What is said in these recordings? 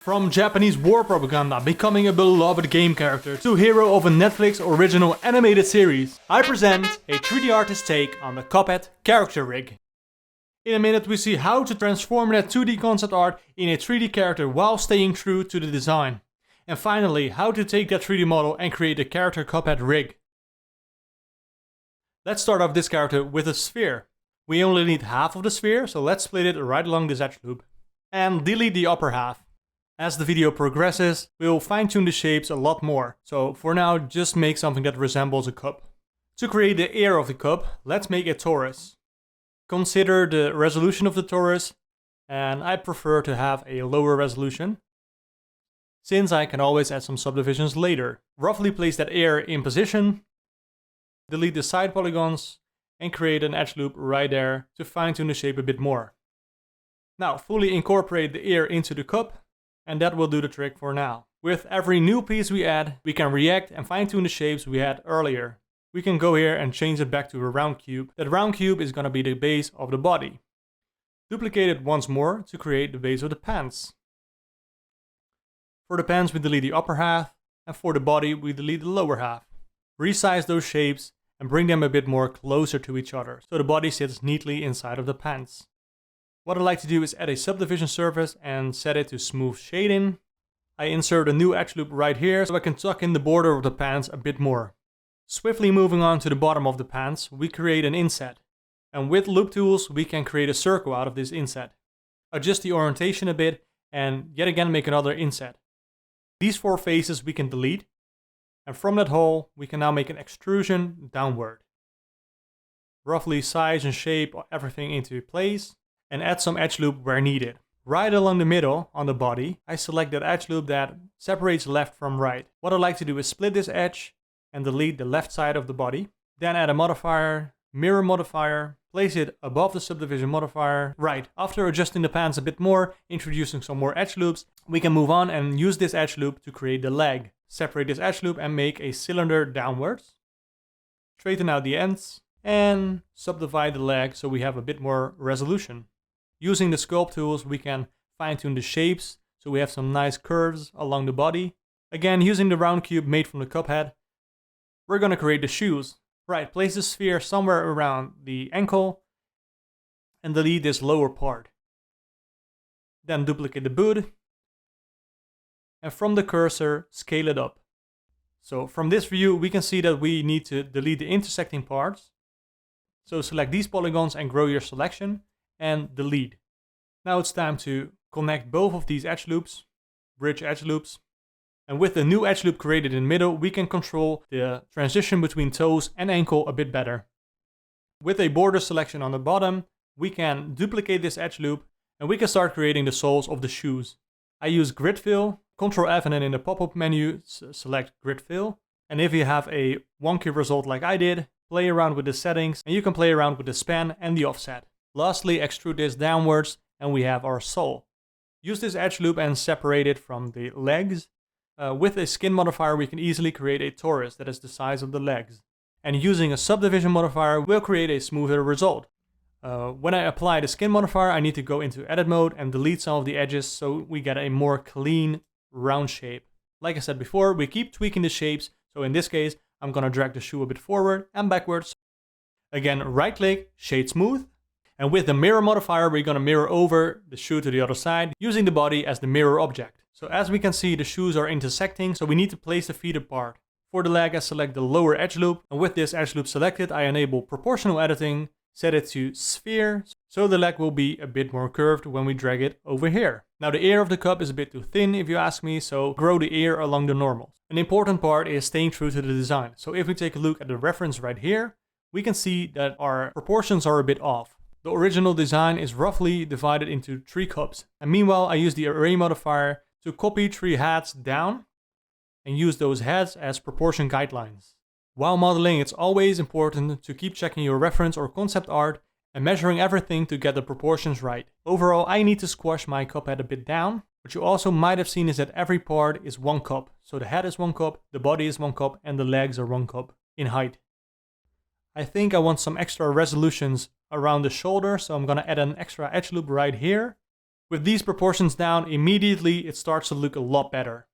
From Japanese war propaganda becoming a beloved game character to hero of a Netflix original animated series, I present a 3D artist take on the Cuphead Character Rig. In a minute we see how to transform that 2D concept art in a 3D character while staying true to the design. And finally, how to take that 3D model and create the character Cuphead Rig. Let's start off this character with a sphere. We only need half of the sphere, so let's split it right along this edge loop. And delete the upper half. As the video progresses, we'll fine-tune the shapes a lot more, so for now just make something that resembles a cup. To create the ear of the cup, let's make a torus. Consider the resolution of the torus, and I prefer to have a lower resolution, since I can always add some subdivisions later. Roughly place that ear in position, delete the side polygons, and create an edge loop right there to fine-tune the shape a bit more. Now fully incorporate the ear into the cup, and that will do the trick for now. With every new piece we add, we can react and fine-tune the shapes we had earlier. We can go here and change it back to a round cube. That round cube is going to be the base of the body. Duplicate it once more to create the base of the pants. For the pants we delete the upper half, and for the body we delete the lower half. Resize those shapes and bring them a bit more closer to each other, so the body sits neatly inside of the pants. What I like to do is add a subdivision surface and set it to smooth shading. I insert a new edge loop right here so I can tuck in the border of the pants a bit more. Swiftly moving on to the bottom of the pants, we create an inset. And with loop tools we can create a circle out of this inset. Adjust the orientation a bit and yet again make another inset. These four faces we can delete, and from that hole we can now make an extrusion downward. Roughly size and shape everything into place, and add some edge loop where needed. Right along the middle on the body, I select that edge loop that separates left from right. What I like to do is split this edge and delete the left side of the body. Then add a modifier, mirror modifier, place it above the subdivision modifier. Right, after adjusting the pants a bit more, introducing some more edge loops, we can move on and use this edge loop to create the leg. Separate this edge loop and make a cylinder downwards. Straighten out the ends and subdivide the leg so we have a bit more resolution. Using the sculpt tools we can fine-tune the shapes so we have some nice curves along the body. Again, using the round cube made from the cup head, we're going to create the shoes. Right, place the sphere somewhere around the ankle and delete this lower part. Then duplicate the boot and from the cursor scale it up. So from this view we can see that we need to delete the intersecting parts. So select these polygons and grow your selection and delete. Now it's time to connect both of these edge loops, bridge edge loops. And with the new edge loop created in the middle, we can control the transition between toes and ankle a bit better. With a border selection on the bottom, we can duplicate this edge loop and we can start creating the soles of the shoes. I use grid fill, Ctrl F, and then in the pop-up menu select grid fill. And if you have a wonky result like I did, play around with the settings and you can play around with the span and the offset. Lastly, extrude this downwards and we have our sole. Use this edge loop and separate it from the legs. With a skin modifier we can easily create a torus that is the size of the legs. And using a subdivision modifier we'll create a smoother result. When I apply the skin modifier I need to go into edit mode and delete some of the edges so we get a more clean round shape. Like I said before, we keep tweaking the shapes, so in this case I'm gonna drag the shoe a bit forward and backwards. Again, right click, shade smooth. And with the mirror modifier, we're going to mirror over the shoe to the other side, using the body as the mirror object. So as we can see, the shoes are intersecting, so we need to place the feet apart. For the leg, I select the lower edge loop, and with this edge loop selected, I enable proportional editing, set it to sphere, so the leg will be a bit more curved when we drag it over here. Now the ear of the cup is a bit too thin if you ask me, so grow the ear along the normals. An important part is staying true to the design. So if we take a look at the reference right here, we can see that our proportions are a bit off. The original design is roughly divided into 3 cups. And meanwhile, I use the array modifier to copy 3 heads down and use those heads as proportion guidelines. While modeling, it's always important to keep checking your reference or concept art and measuring everything to get the proportions right. Overall, I need to squash my cup head a bit down. What you also might have seen is that every part is 1 cup. So the head is 1 cup, the body is 1 cup, and the legs are 1 cup in height. I think I want some extra resolutions around the shoulder, so I'm gonna add an extra edge loop right here With these proportions down, immediately it starts to look a lot better.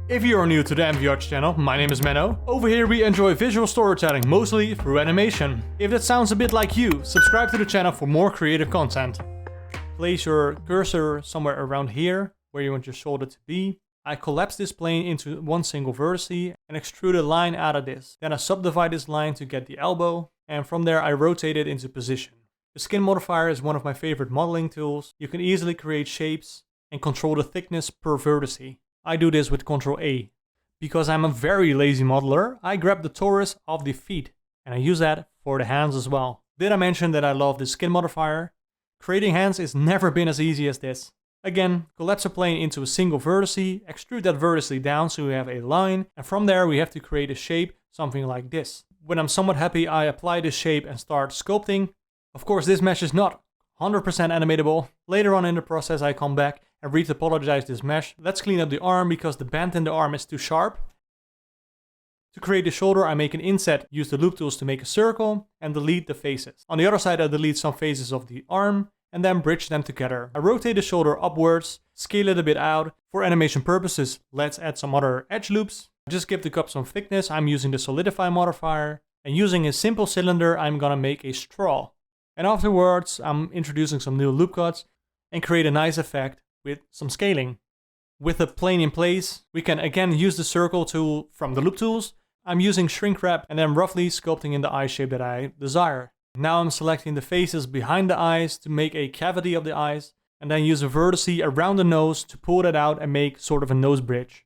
If you are new to the MVArch channel, my name is Menno. Over here we enjoy visual storytelling, mostly through animation. If that sounds a bit like you, subscribe to the channel for more creative content. Place your cursor somewhere around here, where you want your shoulder to be. I collapse this plane into one single vertex and extrude a line out of this. Then I subdivide this line to get the elbow, and from there I rotate it into position. The skin modifier is one of my favorite modeling tools. You can easily create shapes and control the thickness per vertex. I do this with Ctrl A. Because I'm a very lazy modeler, I grab the torus of the feet, and I use that for the hands as well. Did I mention that I love the skin modifier? Creating hands has never been as easy as this. Again, collapse a plane into a single vertex, extrude that vertex down so we have a line, and from there we have to create a shape, something like this. When I'm somewhat happy, I apply this shape and start sculpting. Of course, this mesh is not 100% animatable. Later on in the process I come back and retopologize this mesh. Let's clean up the arm because the bend in the arm is too sharp. To create the shoulder I make an inset, use the loop tools to make a circle, and delete the faces. On the other side I delete some faces of the arm, and then bridge them together. I rotate the shoulder upwards, scale it a bit out. For animation purposes, let's add some other edge loops. Just give the cup some thickness. I'm using the solidify modifier, and using a simple cylinder I'm gonna make a straw. And afterwards I'm introducing some new loop cuts and create a nice effect with some scaling. With the plane in place, we can again use the circle tool from the loop tools. I'm using shrink wrap and then roughly sculpting in the eye shape that I desire. Now I'm selecting the faces behind the eyes to make a cavity of the eyes, and then use a vertex around the nose to pull that out and make sort of a nose bridge.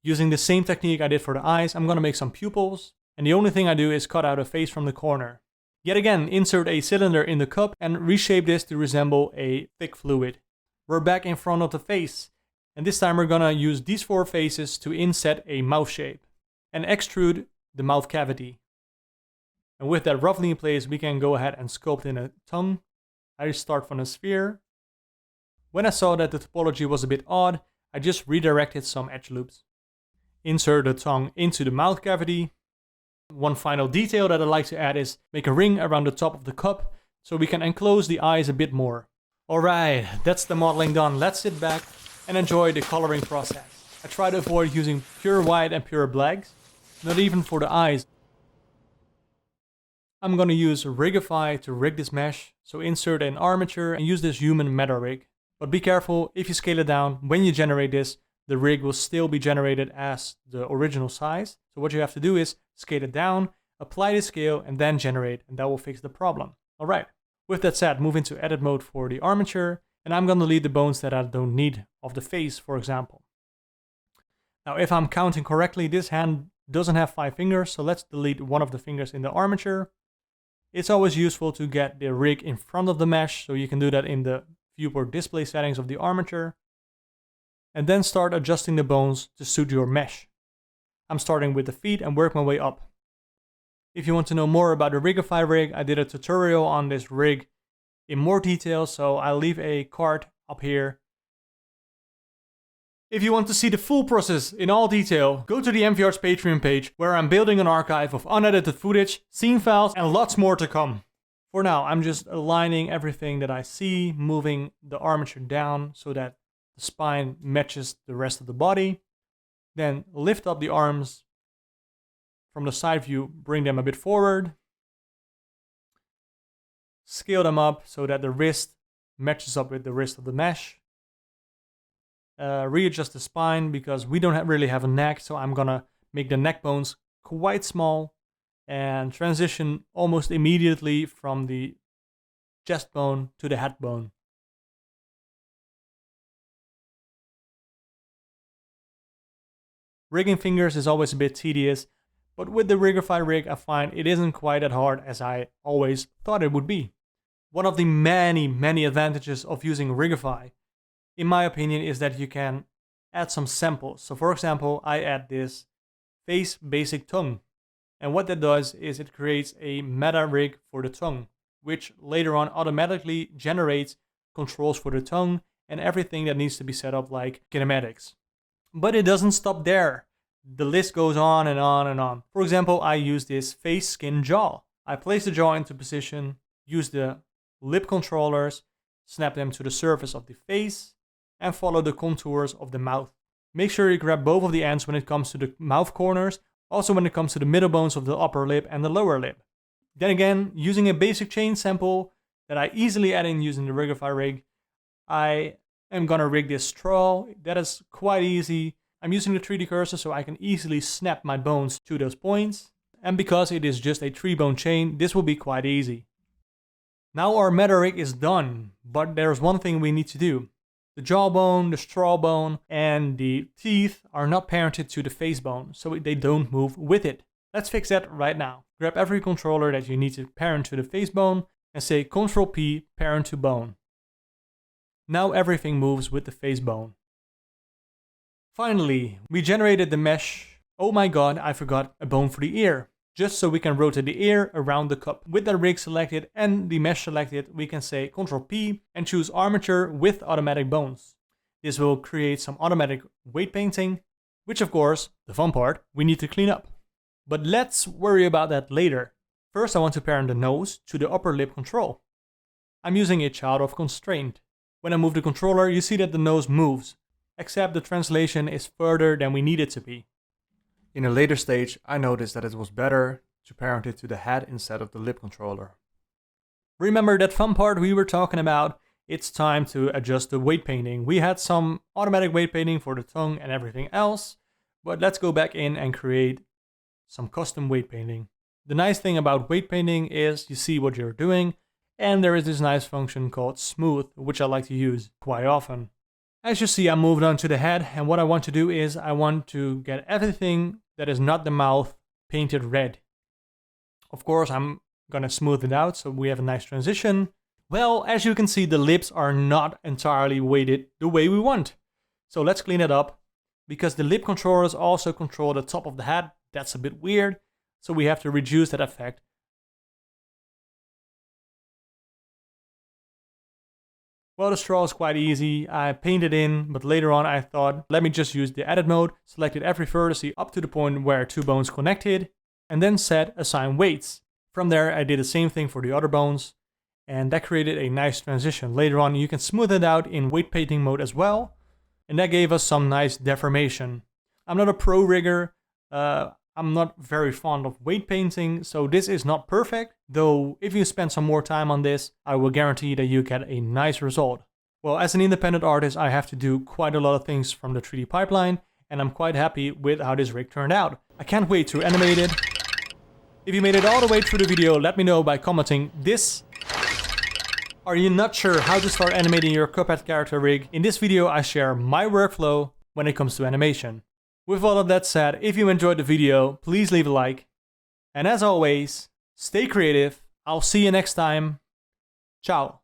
Using the same technique I did for the eyes, I'm gonna make some pupils, and the only thing I do is cut out a face from the corner. Yet again, insert a cylinder in the cup and reshape this to resemble a thick fluid. We're back in front of the face, and this time we're gonna use these 4 faces to inset a mouth shape and extrude the mouth cavity. And with that roughly in place, we can go ahead and sculpt in a tongue. I start from a sphere. When I saw that the topology was a bit odd, I just redirected some edge loops. Insert the tongue into the mouth cavity. One final detail that I like to add is make a ring around the top of the cup so we can enclose the eyes a bit more. Alright, that's the modeling done. Let's sit back and enjoy the coloring process. I try to avoid using pure white and pure blacks, not even for the eyes. I'm gonna use Rigify to rig this mesh, so insert an armature and use this human meta rig. But be careful, if you scale it down, when you generate this, the rig will still be generated as the original size. So what you have to do is scale it down, apply the scale, and then generate, and that will fix the problem. Alright, with that said, move into edit mode for the armature, and I'm gonna delete the bones that I don't need of the face, for example. Now if I'm counting correctly, this hand doesn't have 5 fingers, so let's delete one of the fingers in the armature. It's always useful to get the rig in front of the mesh, so you can do that in the viewport display settings of the armature. And then start adjusting the bones to suit your mesh. I'm starting with the feet and work my way up. If you want to know more about the Rigify rig, I did a tutorial on this rig in more detail, so I'll leave a card up here. If you want to see the full process in all detail, go to the MVArch Patreon page, where I'm building an archive of unedited footage, scene files, and lots more to come. For now, I'm just aligning everything that I see, moving the armature down so that the spine matches the rest of the body. Then lift up the arms from the side view, bring them a bit forward. Scale them up so that the wrist matches up with the wrist of the mesh. Readjust the spine because we don't really have a neck, so I'm gonna make the neck bones quite small and transition almost immediately from the chest bone to the head bone. Rigging fingers is always a bit tedious, but with the Rigify rig I find it isn't quite as hard as I always thought it would be. One of the many advantages of using Rigify, in my opinion, is that you can add some samples. So for example, I add this face basic tongue. And what that does is it creates a meta rig for the tongue, which later on automatically generates controls for the tongue and everything that needs to be set up, like kinematics. But it doesn't stop there. The list goes on and on and on. For example, I use this face, skin, jaw. I place the jaw into position, use the lip controllers, snap them to the surface of the face, and follow the contours of the mouth. Make sure you grab both of the ends when it comes to the mouth corners, also when it comes to the middle bones of the upper lip and the lower lip. Then again, using a basic chain sample that I easily add in using the Rigify rig, I am gonna rig this straw. That is quite easy. I'm using the 3D cursor so I can easily snap my bones to those points. And because it is just a 3-bone chain, this will be quite easy. Now our meta rig is done, but there's one thing we need to do. The jawbone, the straw bone, and the teeth are not parented to the face bone, so they don't move with it. Let's fix that right now. Grab every controller that you need to parent to the face bone and say Ctrl P, parent to bone. Now everything moves with the face bone. Finally, we generated the mesh. Oh my god, I forgot a bone for the ear. Just so we can rotate the ear around the cup. With the rig selected and the mesh selected, we can say Ctrl P and choose armature with automatic bones. This will create some automatic weight painting, which of course, the fun part, we need to clean up. But let's worry about that later. First I want to parent the nose to the upper lip control. I'm using a child of constraint. When I move the controller, you see that the nose moves, except the translation is further than we need it to be. In a later stage, I noticed that it was better to parent it to the head instead of the lip controller. Remember that fun part we were talking about? It's time to adjust the weight painting. We had some automatic weight painting for the tongue and everything else, but let's go back in and create some custom weight painting. The nice thing about weight painting is you see what you're doing, and there is this nice function called smooth, which I like to use quite often. As you see, I moved on to the head, and what I want to do is I want to get everything that is not the mouth painted red. Of course, I'm gonna smooth it out so we have a nice transition. Well, as you can see, the lips are not entirely weighted the way we want. So let's clean it up. Because the lip controllers also control the top of the head, that's a bit weird. So we have to reduce that effect. Well, the straw is quite easy. I painted in, but later on I thought, let me just use the edit mode, selected every vertex up to the point where two bones connected, and then set assign weights. From there I did the same thing for the other bones, and that created a nice transition. Later on you can smooth it out in weight painting mode as well, and that gave us some nice deformation. I'm not a pro rigger, I'm not very fond of weight painting, so this is not perfect, though if you spend some more time on this, I will guarantee that you get a nice result. Well, as an independent artist, I have to do quite a lot of things from the 3D pipeline, and I'm quite happy with how this rig turned out. I can't wait to animate it. If you made it all the way through the video, let me know by commenting this. Are you not sure how to start animating your Cuphead character rig? In this video, I share my workflow when it comes to animation. With all of that said, if you enjoyed the video, please leave a like. And as always, stay creative. I'll see you next time. Ciao.